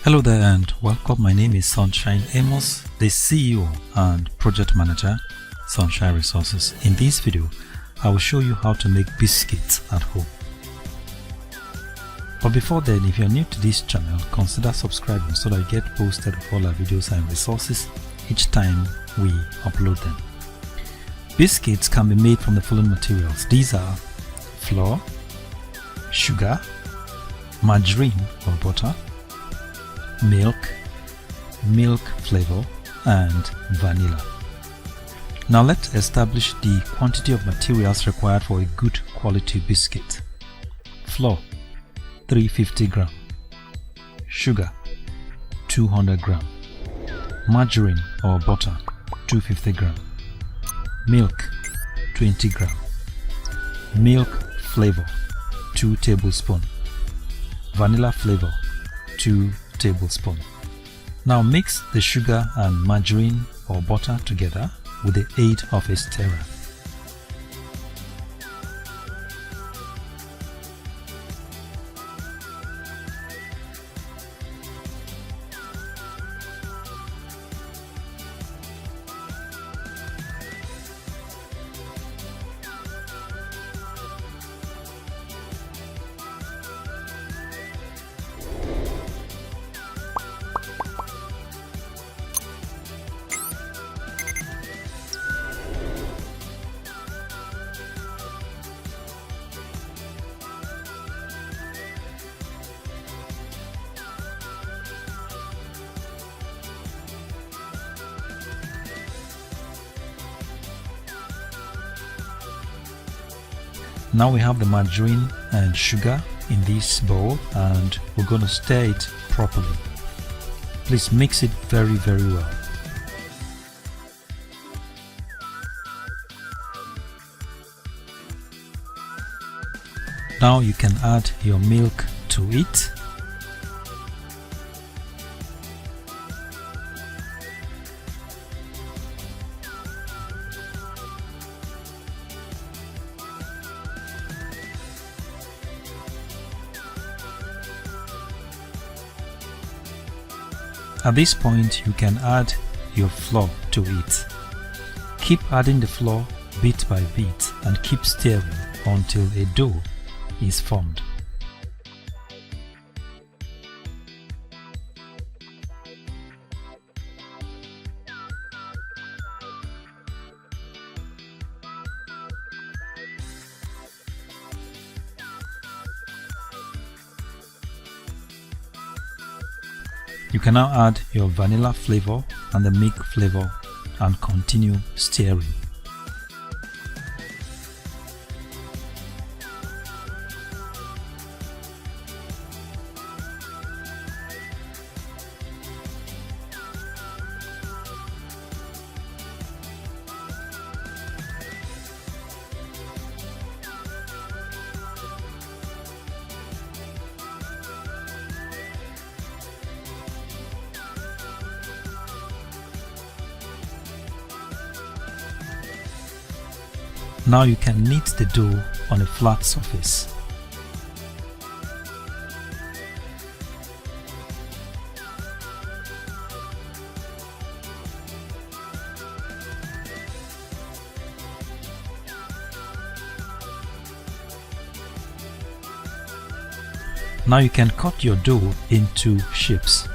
Hello there and welcome. My name is Sunshine Amos, the CEO and Project Manager, Sunshine Resources. In this video, I will show you how to make biscuits at home. But before then, if you're new to this channel, consider subscribing so that you get posted with all our videos and resources each time we upload them. Biscuits can be made from the following materials. These are flour, sugar, margarine or butter, milk flavor, and vanilla. Now let's establish the quantity of materials required for a good quality biscuit. Flour 350 gram, sugar 200 gram, margarine or butter 250 gram, milk 20 gram, milk flavor 2 tablespoons, vanilla flavor 2 tablespoons. Now mix the sugar and margarine or butter together with the aid of a stirrer. Now we have the margarine and sugar in this bowl and we're going to stir it properly. Please mix it very well. Now you can add your milk to it. At this point, you can add your flour to it. Keep adding the flour bit by bit and keep stirring until a dough is formed. You can now add your vanilla flavor and the milk flavor and continue stirring. Now you can knead the dough on a flat surface. Now you can cut your dough into shapes.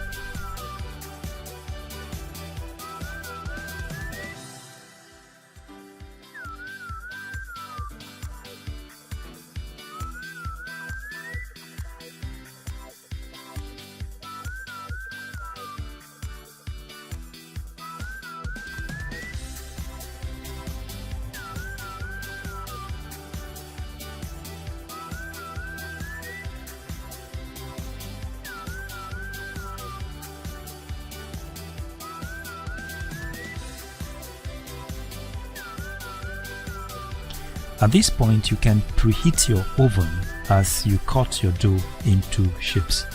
At this point, you can preheat your oven as you cut your dough into shapes.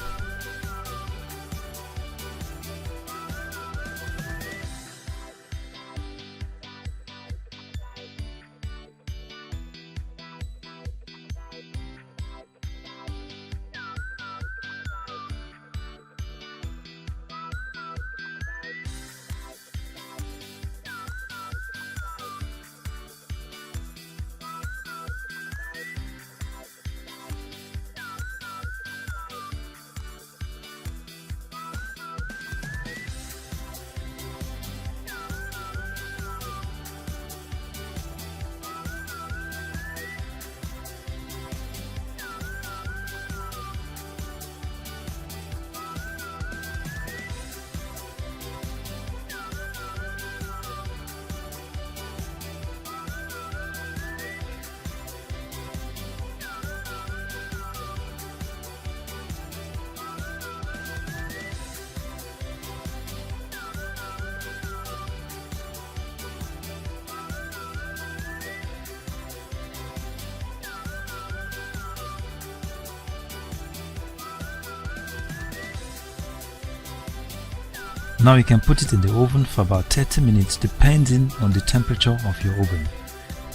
Now you can put it in the oven for about 30 minutes depending on the temperature of your oven.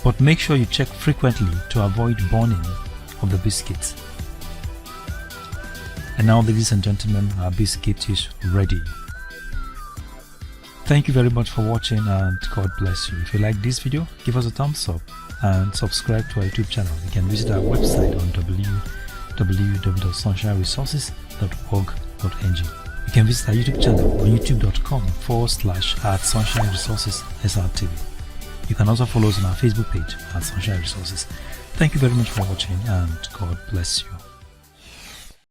But make sure you check frequently to avoid burning of the biscuit. And now, ladies and gentlemen, our biscuit is ready. Thank you very much for watching and God bless you. If you like this video, give us a thumbs up and subscribe to our YouTube channel. You can visit our website on www.sunshineresources.org.ng. You can visit our YouTube channel on youtube.com/sunshineresources.srtv. You can also follow us on our Facebook page at Sunshine Resources. Thank you very much for watching and God bless you.